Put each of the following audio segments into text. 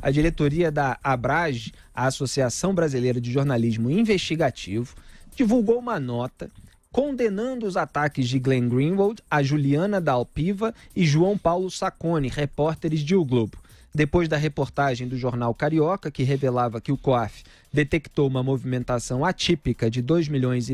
a diretoria da ABRAGE, a Associação Brasileira de Jornalismo Investigativo, divulgou uma nota condenando os ataques de Glenn Greenwald, a Juliana Dalpiva e João Paulo Sacconi, repórteres de O Globo. Depois da reportagem do jornal Carioca, que revelava que o COAF detectou uma movimentação atípica de R$2,5 milhões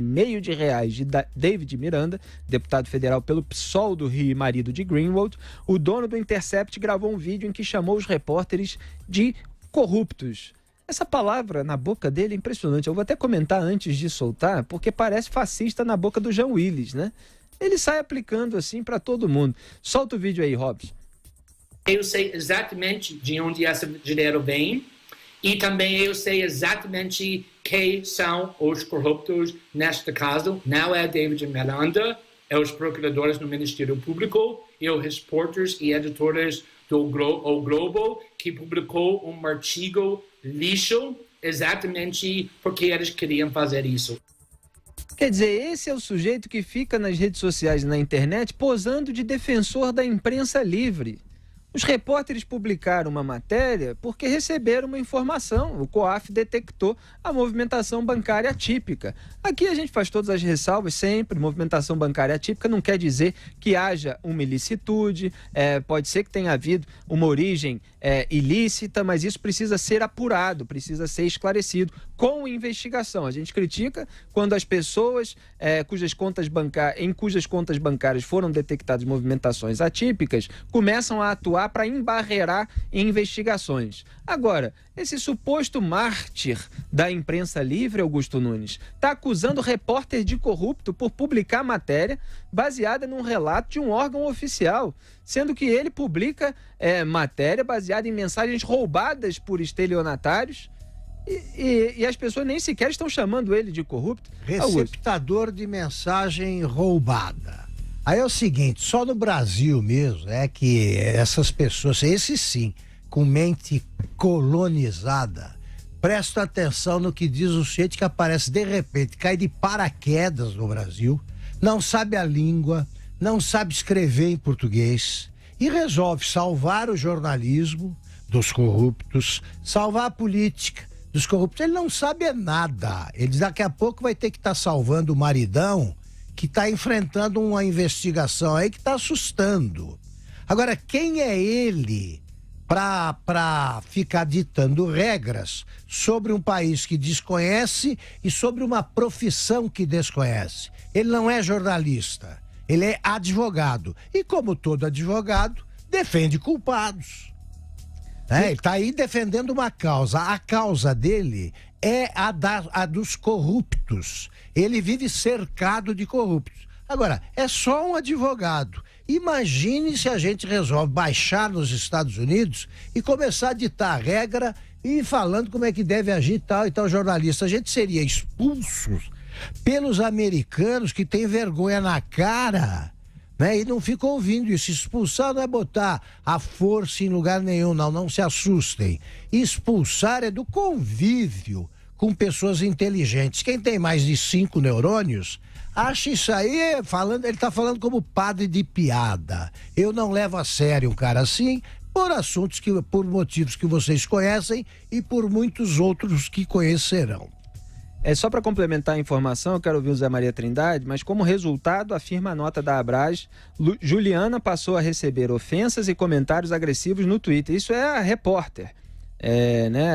de David Miranda, deputado federal pelo PSOL do Rio e marido de Greenwald, o dono do Intercept gravou um vídeo em que chamou os repórteres de corruptos. Essa palavra na boca dele é impressionante. Eu vou até comentar antes de soltar, porque parece fascista na boca do Jean Willis, né? Ele sai aplicando assim para todo mundo. Solta o vídeo aí, Robson. Eu sei exatamente de onde esse dinheiro vem e também eu sei exatamente quem são os corruptos neste caso. Não é David Miranda, é os procuradores do Ministério Público e os repórteres e editores do Globo que publicou um artigo lixo exatamente porque eles queriam fazer isso. Quer dizer, esse é o sujeito que fica nas redes sociais e na internet posando de defensor da imprensa livre. Os repórteres publicaram uma matéria porque receberam uma informação. O COAF detectou a movimentação bancária atípica. Aqui a gente faz todas as ressalvas sempre. Movimentação bancária atípica não quer dizer que haja uma ilicitude. Pode ser que tenha havido uma origem ilícita, mas isso precisa ser apurado, precisa ser esclarecido com investigação. A gente critica quando as pessoas em cujas contas bancárias foram detectadas movimentações atípicas começam a atuar para embarrear investigações. Agora, esse suposto mártir da imprensa livre, Augusto Nunes, está acusando o repórter de corrupto por publicar matéria baseada num relato de um órgão oficial, sendo que ele publica matéria baseada em mensagens roubadas por estelionatários e as pessoas nem sequer estão chamando ele de corrupto. Receptador de mensagem roubada. Aí é o seguinte, só no Brasil mesmo é que essas pessoas, esses sim, com mente colonizada, prestam atenção no que diz o sujeito que aparece de repente, cai de paraquedas no Brasil, não sabe a língua, não sabe escrever em português e resolve salvar o jornalismo dos corruptos, salvar a política dos corruptos. Ele não sabe nada. Ele daqui a pouco vai ter que estar salvando o maridão que está enfrentando uma investigação aí que está assustando. Agora, quem é ele para ficar ditando regras sobre um país que desconhece e sobre uma profissão que desconhece? Ele não é jornalista, ele é advogado. E como todo advogado, defende culpados. Ele está aí defendendo uma causa. A causa dele é a dos corruptos. Ele vive cercado de corruptos. Agora, é só um advogado. Imagine se a gente resolve baixar nos Estados Unidos e começar a ditar a regra e falando como é que deve agir tal e tal jornalista. A gente seria expulso pelos americanos que têm vergonha na cara, né? E não ficam ouvindo isso. Expulsar não é botar a força em lugar nenhum, não se assustem. Expulsar é do convívio com pessoas inteligentes. Quem tem mais de 5 neurônios acha isso aí, ele tá falando como padre de piada. Eu não levo a sério um cara assim, por motivos que vocês conhecem e por muitos outros que conhecerão. Só para complementar a informação, eu quero ouvir o Zé Maria Trindade, mas como resultado, afirma a nota da ABRAGE, Juliana passou a receber ofensas e comentários agressivos no Twitter. Isso é a repórter.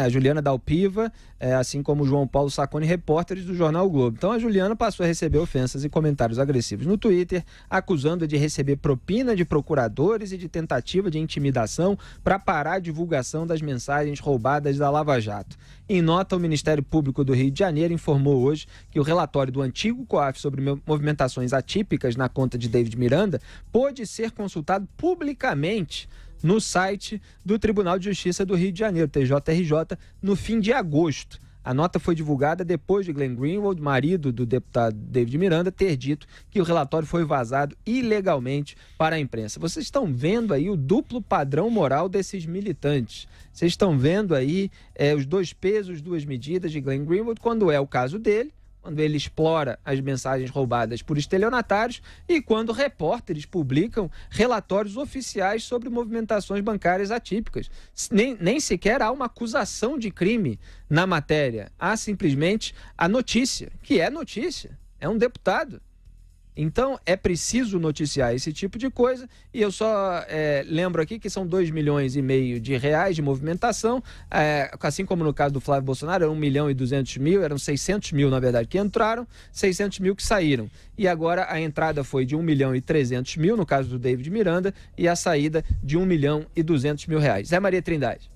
A Juliana Dalpiva, assim como o João Paulo Sacconi, repórteres do jornal o Globo. Então a Juliana passou a receber ofensas e comentários agressivos no Twitter, acusando-a de receber propina de procuradores e de tentativa de intimidação para parar a divulgação das mensagens roubadas da Lava Jato. Em nota, o Ministério Público do Rio de Janeiro informou hoje que o relatório do antigo COAF sobre movimentações atípicas na conta de David Miranda pôde ser consultado publicamente no site do Tribunal de Justiça do Rio de Janeiro, TJRJ, no fim de agosto. A nota foi divulgada depois de Glenn Greenwald, marido do deputado David Miranda, ter dito que o relatório foi vazado ilegalmente para a imprensa. Vocês estão vendo aí o duplo padrão moral desses militantes. Vocês estão vendo aí os dois pesos, duas medidas de Glenn Greenwald, quando é o caso dele, quando ele explora as mensagens roubadas por estelionatários e quando repórteres publicam relatórios oficiais sobre movimentações bancárias atípicas. Nem sequer há uma acusação de crime na matéria. Há simplesmente a notícia, que é notícia. É um deputado. Então, é preciso noticiar esse tipo de coisa, e eu só lembro aqui que são 2,5 milhões de reais de movimentação, assim como no caso do Flávio Bolsonaro, eram 1.200.000, eram 600 mil, na verdade, que entraram, 600 mil que saíram. E agora a entrada foi de 1.300.000, no caso do David Miranda, e a saída de 1.200.000 reais. Zé Maria Trindade.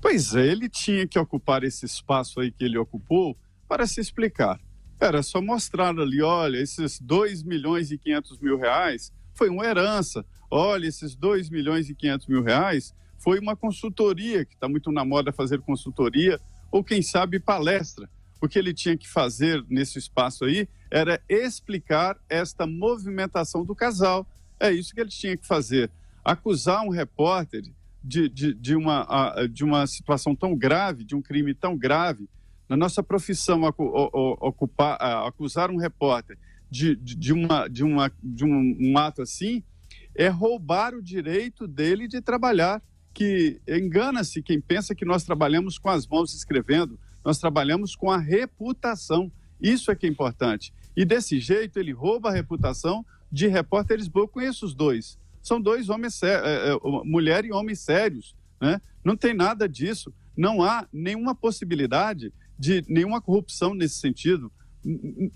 Pois é, ele tinha que ocupar esse espaço aí que ele ocupou para se explicar. Era só mostrar ali, olha, esses 2.500.000 reais foi uma herança. Olha, esses 2.500.000 reais foi uma consultoria, que está muito na moda fazer consultoria, ou quem sabe palestra. O que ele tinha que fazer nesse espaço aí era explicar esta movimentação do casal. É isso que ele tinha que fazer. Acusar um repórter de uma situação tão grave, de um crime tão grave. Na nossa profissão, acusar um repórter de um ato assim é roubar o direito dele de trabalhar. Que engana-se quem pensa que nós trabalhamos com as mãos escrevendo, nós trabalhamos com a reputação. Isso é que é importante. E desse jeito ele rouba a reputação de repórteres bons. Eu conheço os dois. São dois homens, mulher e homem sérios, né? Não tem nada disso. Não há nenhuma possibilidade de nenhuma corrupção nesse sentido,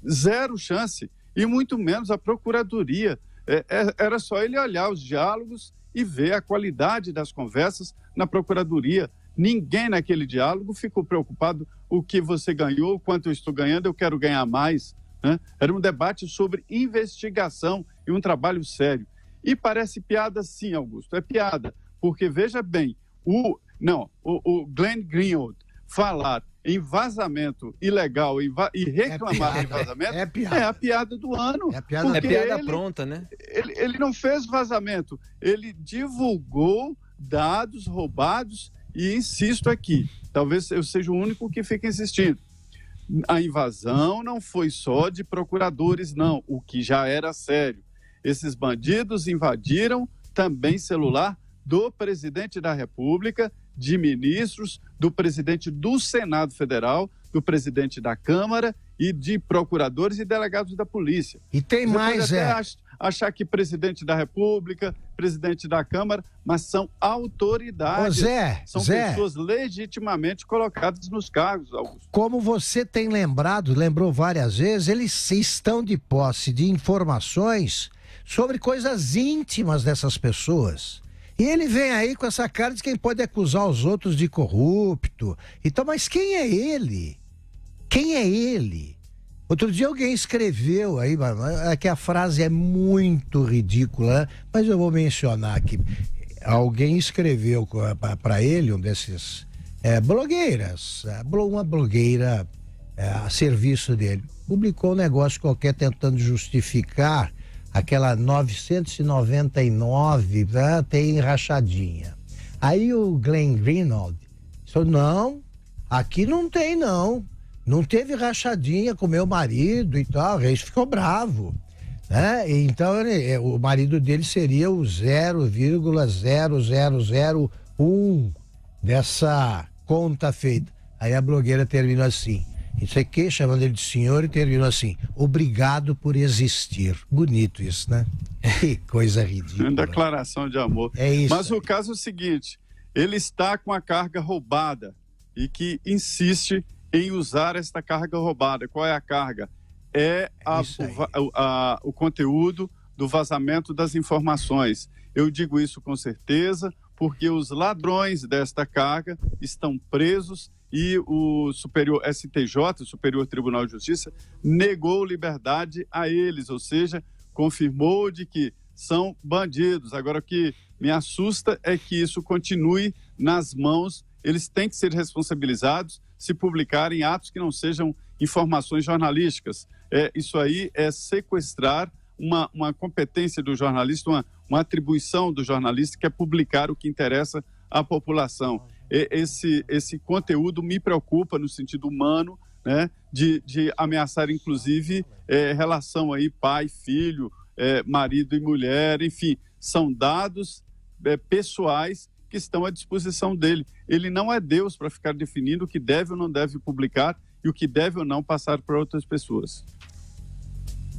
zero chance, e muito menos a Procuradoria. Era só ele olhar os diálogos e ver a qualidade das conversas na Procuradoria. Ninguém naquele diálogo ficou preocupado o que você ganhou, quanto eu estou ganhando, eu quero ganhar mais, né? Era um debate sobre investigação e um trabalho sério. E parece piada sim, Augusto, é piada, porque veja bem, o Glenn Greenwald falar em vazamento ilegal e reclamar de vazamento é a piada do ano. É piada pronta, né? Ele não fez vazamento, ele divulgou dados roubados e insisto aqui, talvez eu seja o único que fica insistindo. A invasão não foi só de procuradores, não, o que já era sério. Esses bandidos invadiram também celular do presidente da República, de ministros, do presidente do Senado Federal, do presidente da Câmara e de procuradores e delegados da polícia. E tem você mais, pode até achar que presidente da República, presidente da Câmara, mas são autoridades. São pessoas legitimamente colocadas nos cargos, Augusto. Como você tem lembrou várias vezes, eles estão de posse de informações sobre coisas íntimas dessas pessoas. E ele vem aí com essa cara de quem pode acusar os outros de corrupto. Então, mas quem é ele? Quem é ele? Outro dia alguém escreveu aí, que a frase é muito ridícula, mas eu vou mencionar aqui. Alguém escreveu para ele, um desses blogueiras, uma blogueira a serviço dele, publicou um negócio qualquer tentando justificar aquela 999, tem rachadinha. Aí o Glenn Greenwald falou, não, aqui não tem não teve rachadinha com meu marido e tal. O Reis ficou bravo, né? Então o marido dele seria o 0,0001 dessa conta feita. Aí a blogueira terminou assim, isso aqui, chamando ele de senhor, e terminou assim, obrigado por existir. Bonito isso, né? Que coisa ridícula. Declaração de amor. É isso. Mas o caso é o seguinte, ele está com a carga roubada e que insiste em usar esta carga roubada. Qual é a carga? O conteúdo do vazamento das informações. Eu digo isso com certeza porque os ladrões desta carga estão presos e o Superior STJ, o Superior Tribunal de Justiça, negou liberdade a eles, ou seja, confirmou de que são bandidos. Agora, o que me assusta é que isso continue nas mãos, eles têm que ser responsabilizados se publicarem atos que não sejam informações jornalísticas. Isso aí é sequestrar uma competência do jornalista, uma atribuição do jornalista, que é publicar o que interessa à população. Esse conteúdo me preocupa no sentido humano, né, de ameaçar, inclusive, relação aí pai-filho, marido e mulher, enfim, são dados pessoais que estão à disposição dele. Ele não é Deus para ficar definindo o que deve ou não deve publicar e o que deve ou não passar para outras pessoas.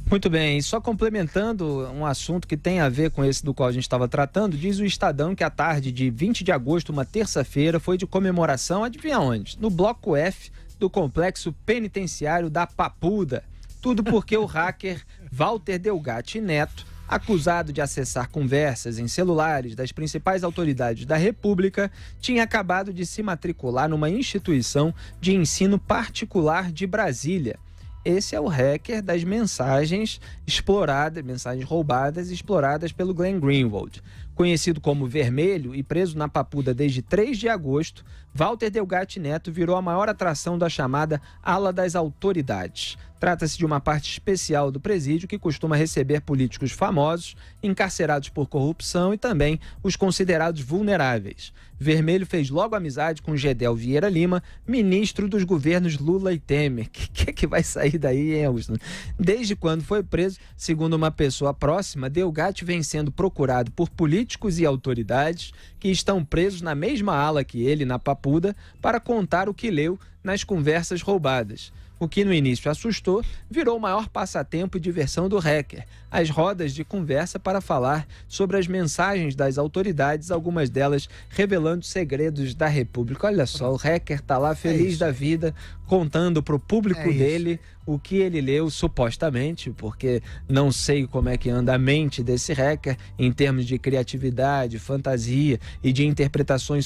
Muito bem, e só complementando um assunto que tem a ver com esse do qual a gente estava tratando, diz o Estadão que a tarde de 20 de agosto, uma terça-feira, foi de comemoração, adivinha onde? No Bloco F do Complexo Penitenciário da Papuda. Tudo porque o hacker Walter Delgatti Neto, acusado de acessar conversas em celulares das principais autoridades da República, tinha acabado de se matricular numa instituição de ensino particular de Brasília. Esse é o hacker das mensagens exploradas, mensagens roubadas e exploradas pelo Glenn Greenwald. Conhecido como Vermelho e preso na Papuda desde 3 de agosto, Walter Delgatti Neto virou a maior atração da chamada Ala das Autoridades. Trata-se de uma parte especial do presídio que costuma receber políticos famosos, encarcerados por corrupção e também os considerados vulneráveis. Vermelho fez logo amizade com Gedel Vieira Lima, ministro dos governos Lula e Temer. O que vai sair daí, hein, Augusto? Desde quando foi preso, segundo uma pessoa próxima, Delgatti vem sendo procurado por políticos e autoridades que estão presos na mesma ala que ele, na Papuda, para contar o que leu nas conversas roubadas. O que no início assustou, virou o maior passatempo e diversão do hacker. As rodas de conversa para falar sobre as mensagens das autoridades, algumas delas revelando segredos da República. Olha só, o hacker está lá feliz da vida, contando para o público dele o que ele leu, supostamente, porque não sei como é que anda a mente desse hacker em termos de criatividade, fantasia e de interpretações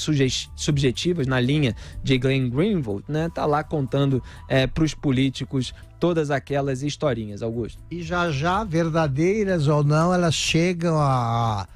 subjetivas na linha de Glenn Greenwald, né? Tá lá contando para os políticos todas aquelas historinhas, Augusto. E já, verdadeiras ou não, elas chegam a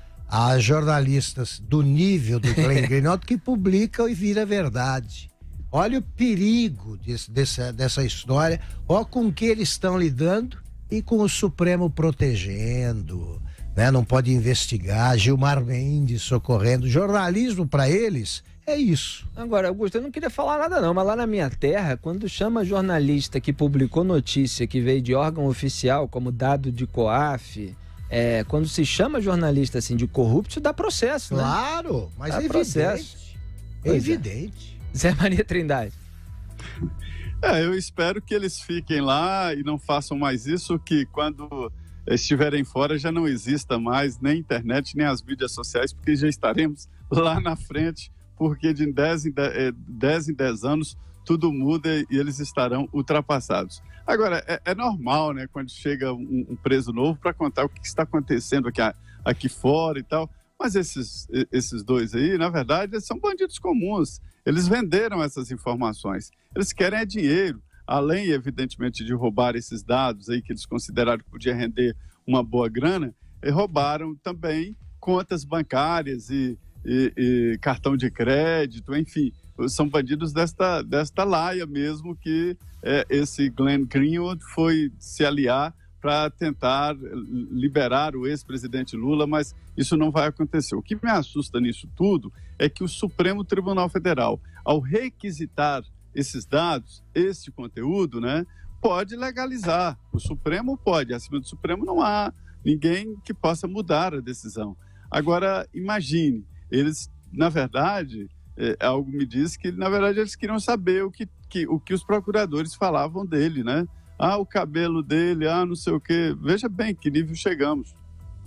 jornalistas do nível do Glenn Greenwald que publicam e vira verdade. Olha o perigo dessa história, ó com que eles estão lidando e com o Supremo protegendo, né? Não pode investigar, Gilmar Mendes socorrendo. Jornalismo para eles é isso. Agora, Augusto, eu não queria falar nada não, mas lá na minha terra, quando chama jornalista que publicou notícia que veio de órgão oficial, como dado de COAF, quando se chama jornalista assim de corrupto, isso dá processo, né? Claro, mas é evidente. É evidente. Zé Maria Trindade. Eu espero que eles fiquem lá e não façam mais isso, que quando estiverem fora já não exista mais nem internet, nem as mídias sociais, porque já estaremos lá na frente, porque de 10 em 10 anos tudo muda e eles estarão ultrapassados. Agora, é normal, né, quando chega um preso novo para contar o que está acontecendo aqui fora e tal, mas esses dois aí, na verdade, eles são bandidos comuns. Eles venderam essas informações. Eles querem dinheiro, além, evidentemente, de roubar esses dados aí que eles consideraram que podia render uma boa grana, roubaram também contas bancárias e cartão de crédito, enfim, são bandidos desta laia mesmo que esse Glenn Greenwald foi se aliar para tentar liberar o ex-presidente Lula, mas isso não vai acontecer. O que me assusta nisso tudo é que o Supremo Tribunal Federal, ao requisitar esses dados, esse conteúdo, né, pode legalizar. O Supremo pode, acima do Supremo não há ninguém que possa mudar a decisão. Agora, imagine, eles, na verdade, algo me diz que, na verdade, eles queriam saber o que os procuradores falavam dele, né? O cabelo dele, não sei o quê. Veja bem que nível chegamos.